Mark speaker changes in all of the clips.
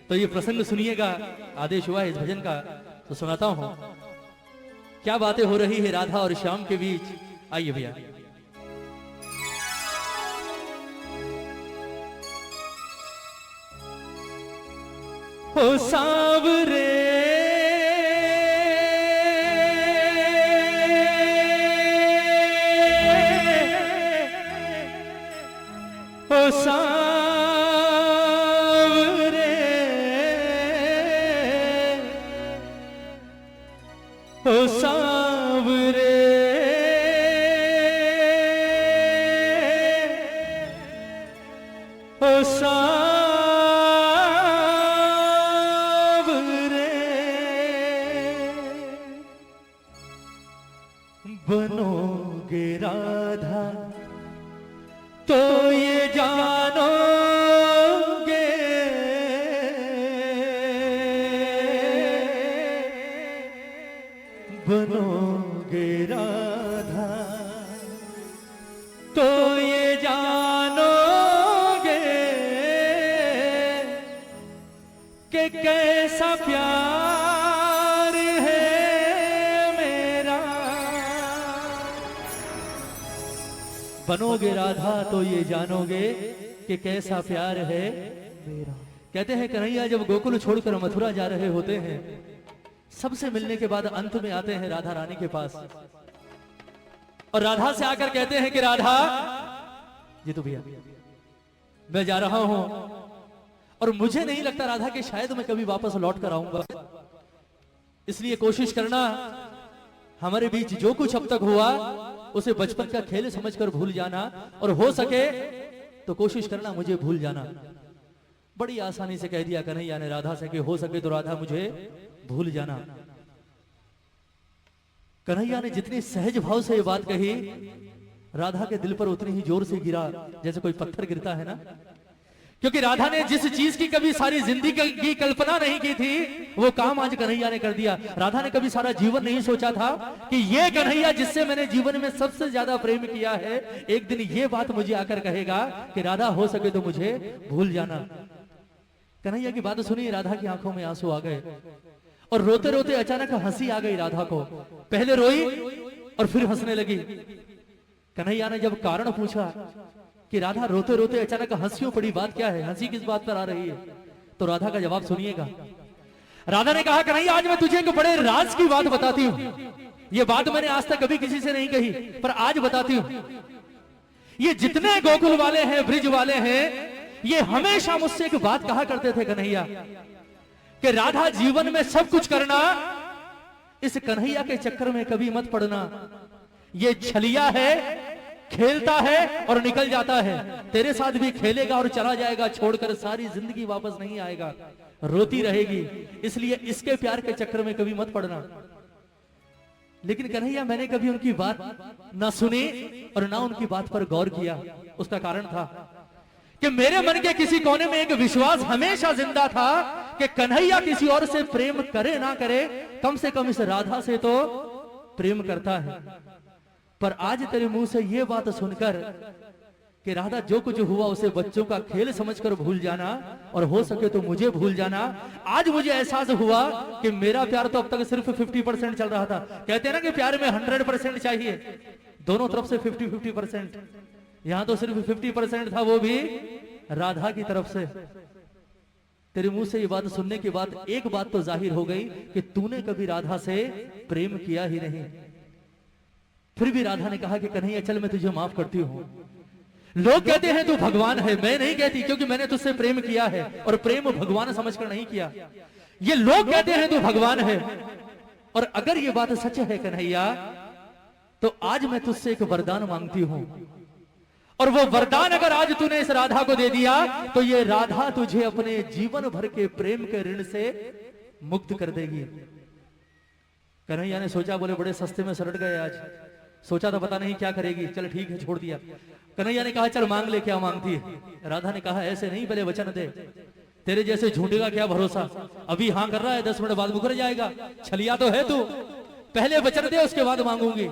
Speaker 1: तो ये प्रसंग सुनिएगा, आदेश हुआ है इस भजन का तो सुनाता हूं। क्या बातें हो रही है राधा और श्याम के बीच, आइए भैया। ओ सांवरे ओ सांवरे ओ सांवरे ओ सांवरे बनोगे राधा तो ये जानोगे, बनोगे राधा तो ये जानोगे कि कैसा प्यार है मेरा। बनोगे राधा तो ये जानोगे कि कैसा प्यार है मेरा। कहते हैं कन्हैया जब गोकुल छोड़कर मथुरा जा रहे होते हैं, सबसे मिलने के बाद अंत में आते हैं राधा रानी के पास और राधा से आकर कहते हैं कि राधा जी तो भैया मैं जा रहा हूं और मुझे नहीं लगता राधा कि शायद मैं कभी वापस लौट कर आऊंगा, इसलिए कोशिश करना हमारे बीच जो कुछ अब तक हुआ उसे बचपन का खेल समझकर भूल जाना और हो सके तो कोशिश करना मुझे भूल जाना। बड़ी आसानी से कह दिया कन्हैया ने राधा से कि हो सके तो राधा मुझे भूल जाना। कन्हैया ने जितनी सहज भाव से ये बात कही, राधा के दिल पर उतनी ही जोर से गिरा जैसे कोई पत्थर गिरता है ना, क्योंकि राधा ने जिस चीज की कभी सारी जिंदगी की कल्पना नहीं की थी वो काम आज कन्हैया ने कर दिया। राधा ने कभी सारा जीवन नहीं सोचा था कि ये कन्हैया जिससे मैंने जीवन में सबसे ज्यादा प्रेम किया है, एक दिन ये बात मुझे आकर कहेगा कि राधा हो सके तो मुझे भूल जाना। कन्हैया की बात सुनी, राधा की आंखों में आंसू आ गए और रोते रोते अचानक हंसी आ गई राधा को। पहले रोई और फिर हंसने लगी। कन्हैया ने जब कारण पूछा कि राधा रोते रोते अचानक हंसियों पड़ी, बात क्या है, हंसी किस बात पर आ रही है, तो राधा का जवाब सुनिएगा। राधा ने कहा कन्हैया आज मैं तुझे एक बड़े राज की बात बताती हूं। ये बात मैंने आज तक कभी किसी से नहीं कही पर आज बताती हूं। ये जितने गोकुल वाले हैं, ब्रिज वाले हैं, ये हमेशा मुझसे एक बात कहा करते थे कन्हैया कि राधा जीवन में सब कुछ करना, इस कन्हैया के चक्कर में कभी मत पड़ना। ये छलिया है, खेलता है और निकल जाता है, तेरे साथ भी खेलेगा और चला जाएगा, छोड़कर सारी जिंदगी वापस नहीं आएगा, रोती रहेगी, इसलिए इसके प्यार के चक्कर में कभी मत पड़ना। लेकिन कन्हैया मैंने कभी उनकी बात ना सुनी और ना उनकी बात पर गौर किया। उसका कारण था कि मेरे मन के किसी कोने में एक विश्वास हमेशा जिंदा था कि कन्हैया किसी और से प्रेम करे ना करे, कम से कम इस राधा से तो प्रेम करता है। पर आज तेरे मुंह से ये बात सुनकर कि राधा जो कुछ हुआ उसे बच्चों का खेल समझकर भूल जाना और हो सके तो मुझे भूल जाना, आज मुझे एहसास हुआ कि मेरा प्यार तो अब तक सिर्फ 50% चल रहा था। कहते हैं ना कि प्यार में 100% चाहिए, दोनों तरफ से 50-50%, यहां तो सिर्फ 50% था, वो भी राधा की तरफ से। तेरे मुंह से ये बात सुनने के बाद एक बात तो जाहिर हो गई कि तूने कभी राधा से प्रेम किया ही नहीं। फिर भी राधा ने कहा कि कन्हैया चल मैं तुझे माफ करती हूं। लोग कहते हैं तू भगवान है, मैं नहीं कहती, क्योंकि मैंने तुझसे प्रेम किया है और प्रेम भगवान समझकर नहीं किया। ये लोग कहते हैं तू भगवान है, और अगर ये बात सच है कन्हैया तो आज मैं तुझसे एक वरदान मांगती हूं, और वो वरदान अगर आज तूने इस राधा को दे दिया तो ये राधा तुझे अपने जीवन भर के प्रेम के ऋण से मुक्त कर देगी। कन्हैया ने सोचा, बोले बड़े सस्ते में सलट गए आज, सोचा तो पता नहीं क्या करेगी, चल ठीक है छोड़ दिया। कन्हैया ने कहा चल मांग ले, क्या मांगती है। राधा ने कहा ऐसे नहीं, पहले वचन दे, तेरे जैसे झूठे का क्या भरोसा, अभी हाँ कर रहा है 10 मिनट बाद मुकर जाएगा, छलिया तो है तू, पहले वचन दे उसके बाद मांगूंगी।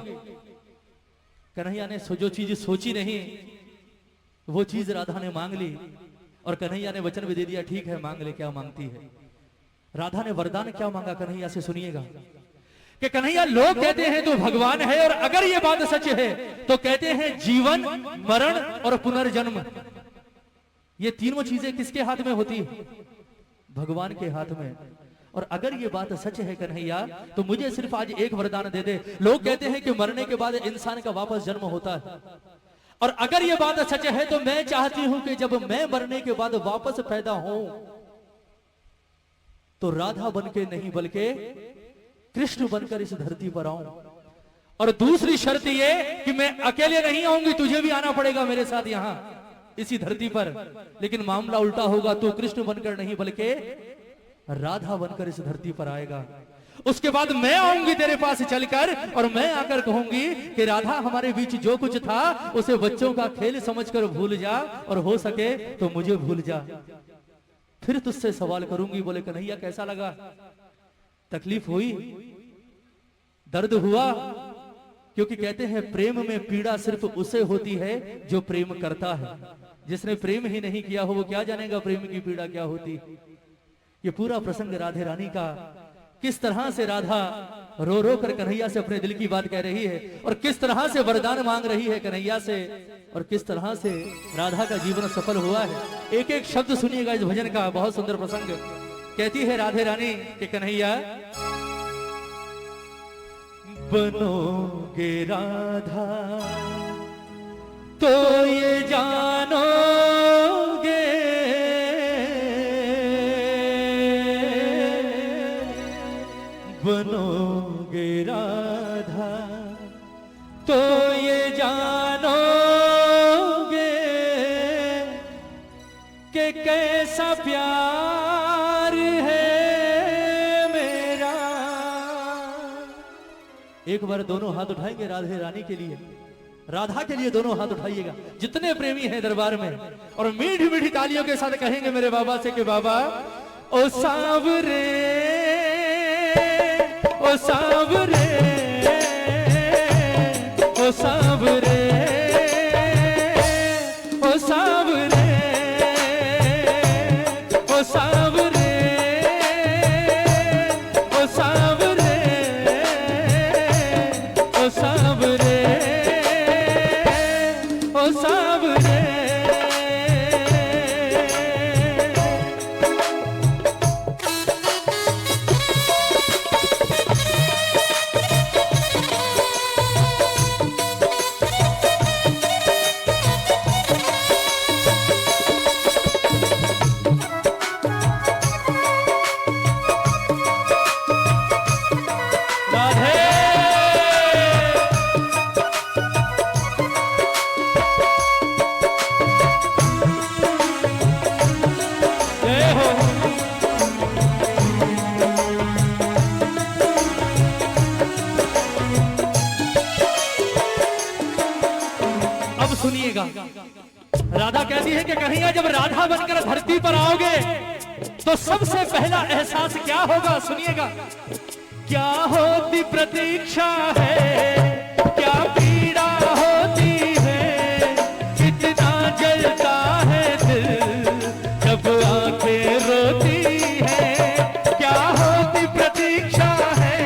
Speaker 1: कन्हैया ने जो चीज सोची नहीं वो चीज राधा ने मांग ली। और कन्हैया ने वचन भी दे दिया, ठीक है मांग ले क्या मांगती है। राधा ने वरदान क्या मांगा कन्हैया से, सुनिएगा कि कन्हैया लोग कहते हैं तो भगवान है, और अगर ये बात सच है तो कहते हैं जीवन, मरण और पुनर्जन्म, ये तीनों चीजें किसके हाथ में होती है? भगवान के हाथ में। और अगर ये बात सच है कन्हैया तो मुझे सिर्फ आज एक वरदान दे दे। लोग कहते हैं कि मरने के बाद इंसान का वापस जन्म होता है, और अगर ये बात सच है तो मैं चाहती हूं कि जब मैं मरने के बाद वापस पैदा हूं तो राधा बनके नहीं बल्कि कृष्ण बनकर इस धरती पर आऊं। और दूसरी शर्त ये कि मैं अकेले नहीं आऊंगी, तुझे भी आना पड़ेगा मेरे साथ यहां इसी धरती पर। लेकिन मामला उल्टा होगा, तू कृष्ण बनकर नहीं बल्कि राधा बनकर इस धरती पर आएगा। उसके बाद मैं आऊंगी तेरे पास चलकर, और मैं आकर कहूंगी कि राधा हमारे बीच जो कुछ था उसे बच्चों का खेल समझकर भूल जा, और हो सके तो मुझे भूल जा। फिर तुझसे सवाल करूंगी। बोले कन्हैया कैसा लगा? तकलीफ हुई, दर्द हुआ? क्योंकि कहते हैं प्रेम में पीड़ा सिर्फ उसे होती है जो प्रेम करता है। जिसने प्रेम ही नहीं किया हो वो क्या जानेगा प्रेम की पीड़ा क्या होती। ये पूरा प्रसंग राधे रानी का, किस तरह से राधा रो रो कर कन्हैया से अपने दिल की बात कह रही है, और किस तरह से वरदान मांग रही है कन्हैया से, और किस तरह से राधा का जीवन सफल हुआ है। एक एक शब्द सुनिएगा इस भजन का, बहुत सुंदर प्रसंग। कहती है राधे रानी कि कन्हैया बनोगे राधा तो ये जानोगे, बनोगे राधा तो ये जानोगे कि कैसा प्यार है मेरा। एक बार दोनों हाथ उठाएंगे राधे रानी के लिए, राधा के लिए दोनों हाथ उठाइएगा जितने प्रेमी हैं दरबार में, और मीठी मीठी तालियों के साथ कहेंगे मेरे बाबा से कि बाबा ओ सांवरे, ओ सांवरे, ओ सांवरे, ओ सांवरे, ओ सांवरे, ओ सांवरे, ओ सांवरे, ओ सांवरे। सुनिएगा राधा कहती है कि कन्हैया जब राधा बनकर धरती पर आओगे तो सबसे पहला एहसास क्या होगा, सुनिएगा। क्या होती प्रतीक्षा है, क्या पीड़ा होती है, कितना जलता है दिल जब आंखें रोती है। क्या होती प्रतीक्षा है,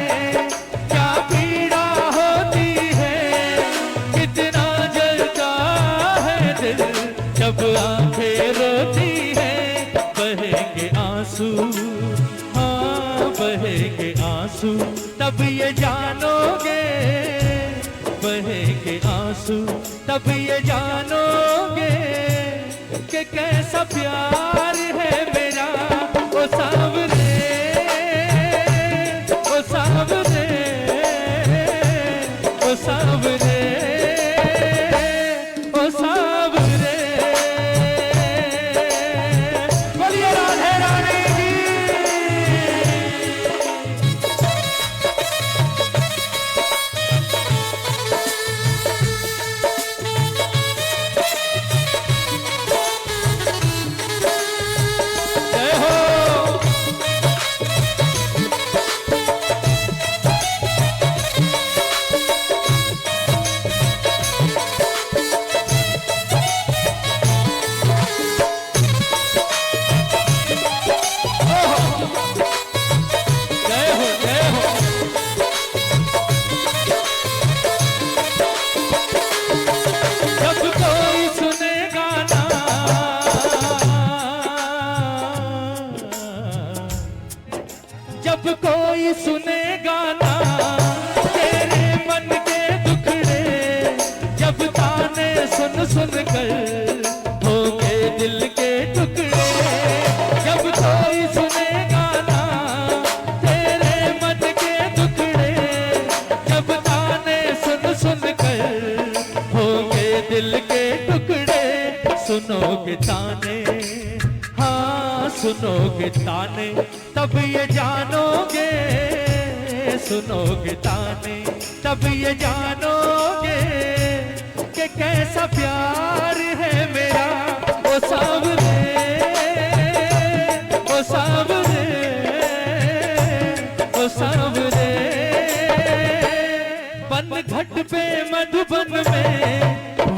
Speaker 1: क्या पीड़ा होती है, कितना जलता है दिल जब आंखें रोती है। बहेंगे आंसू, हाँ बहेंगे आंसू, तब ये जानोगे, बहेंगे आंसू तब ये जानोगे कि कैसा प्यार है मेरा। ओ सांवरे, ओ सांवरे, ओ सांवरे, ओ सांवरे। बोलिए राधे रानी की। जब कोई सुनेगा ना तेरे मन के दुखड़े, जब ताने सुन सुन कर होंगे दिल के टुकड़े, जब कोई सुनेगा ना तेरे मन के दुखड़े, जब ताने सुन सुन कर होंगे दिल के टुकड़े। सुनोगे ताने, हाँ सुनोगे ताने, तब ये जानोगे, सुनोगे ताने तब ये जानोगे कि कैसा प्यार है मेरा। ओ सावरे, ओ सावरे, ओ सावरे, बन घट पे मधुबन में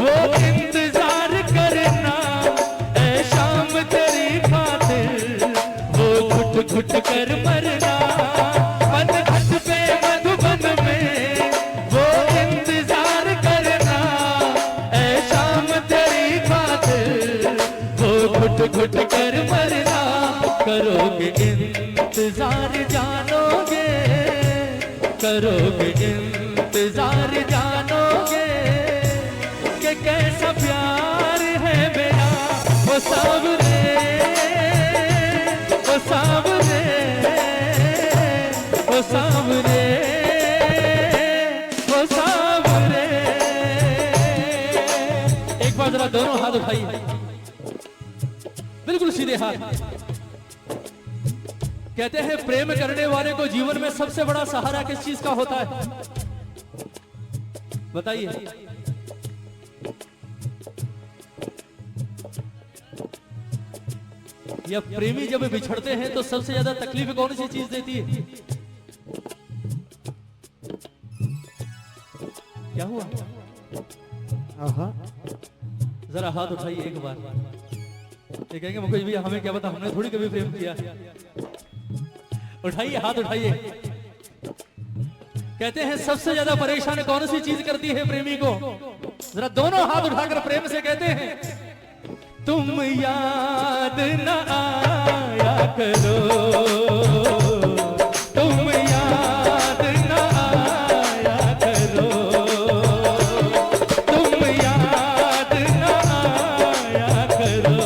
Speaker 1: वो इंतजार करना, ऐ शाम तेरी खातिर वो घुट घुट कर मरना। बन घट पे मधुबन में वो इंतजार करना, ऐ शाम तेरी खातिर वो घुट घुट कर मरना। करोगे इंतजार जानोगे, करोगे इंतजार जानोगे कि कैसा प्यार है मेरा। वो सावरे, वो सावरे, वो सावरे, वो सावरे। एक बार जरा दोनों हाथ उठाइए, बिल्कुल सीधे हाथ। कहते हैं प्रेम करने वाले को जीवन में सबसे बड़ा सहारा किस चीज का होता है, बताइए। या प्रेमी जब बिछड़ते हैं तो सबसे ज्यादा तकलीफ कौन सी चीज देती है? क्या हुआ? जरा हाथ उठाइए एक बार। ये कहेंगे मुकेश भैया हमें क्या पता, हमने थोड़ी कभी प्रेम किया। उठाइए हाथ उठाइए। कहते हैं सबसे ज्यादा परेशान कौन सी चीज करती है प्रेमी को? जरा दोनों हाथ उठाकर प्रेम से कहते हैं, तुम याद न आया करो, तुम याद न आया करो, तुम याद न आया करो,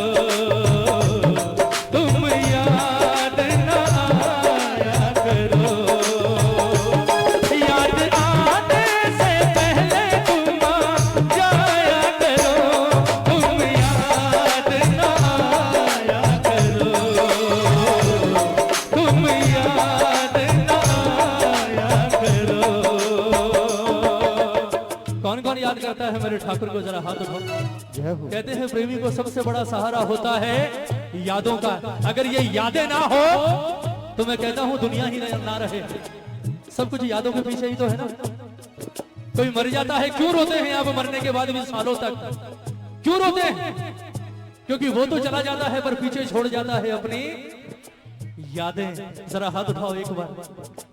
Speaker 1: तुम याद न आया करो। याद आने से पहले तुम आ जाया करो, तुम याद न आया करो, तुम याद न आया करो। कौन कौन याद करता है मेरे ठाकुर को? जरा हाथ उठाओ। कहते हैं प्रेमी को सबसे बड़ा सहारा होता है यादों का। अगर ये यादें ना हो तो मैं कहता हूं दुनिया ही ना रहे। सब कुछ यादों के पीछे ही तो है ना। कोई मर जाता है, क्यों रोते हैं आप मरने के बाद भी सालों तक? क्यों रोते हैं? क्योंकि वो तो चला जाता है पर पीछे छोड़ जाता है अपनी यादें। जरा हाथ उठाओ एक बार,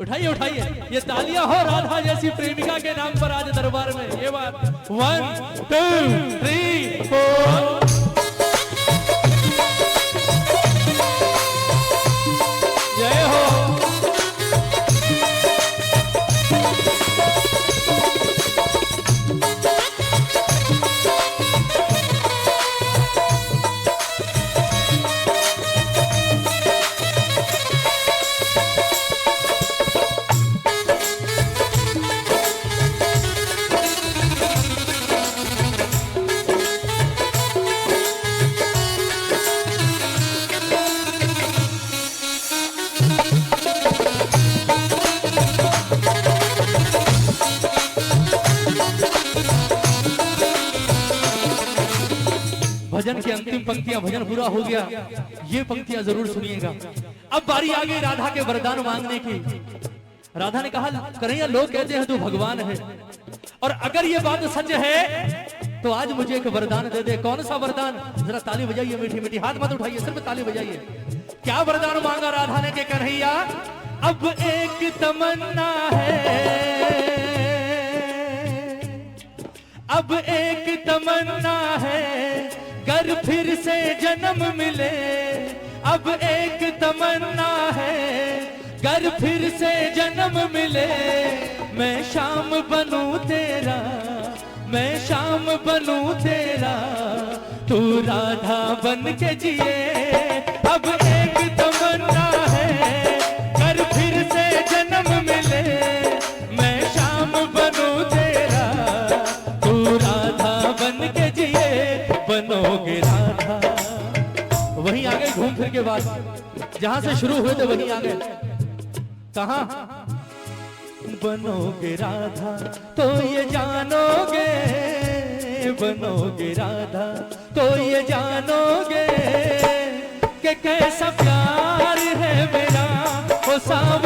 Speaker 1: उठाइए उठाइए। ये तालियां हो राधा जैसी प्रेमिका के नाम पर आज दरबार में। ये बात 1 2 3 4। जय हो। भजन की अंतिम पंक्तियां, भजन पूरा हो गया, ये पंक्तियां जरूर सुनिएगा। अब बारी आ गई राधा के वरदान मांगने की। राधा ने कहा, कन्हैया लोग कहते हैं तू भगवान है, और अगर ये बात सच है तो आज मुझे एक वरदान दे दे। कौन सा वरदान? जरा ताली बजाइए मीठी मीठी, हाथ मत उठाइए, सिर्फ ताली बजाइए। क्या वरदान मांगा राधा ने? के कन्हैया अब एक तमन्ना है, अब एक तमन्ना है, गर फिर से जन्म मिले। अब एक तमन्ना है, गर फिर से जन्म मिले, मैं शाम बनूं तेरा, मैं शाम बनूं तेरा, तू राधा बन के जिए। अब एक तमन्ना है, कर फिर से जन्म मिले, मैं शाम बनूं तेरा, तू राधा बन के जिए। बनोगे राधा, वहीं आ गए घूम फिर के बाद, जहां से शुरू हुए थे वहीं आ गए। कहां? बनोगे राधा तो ये जानोगे, बनोगे राधा तो ये जानोगे कि कैसा प्यार है मेरा, ओ सावन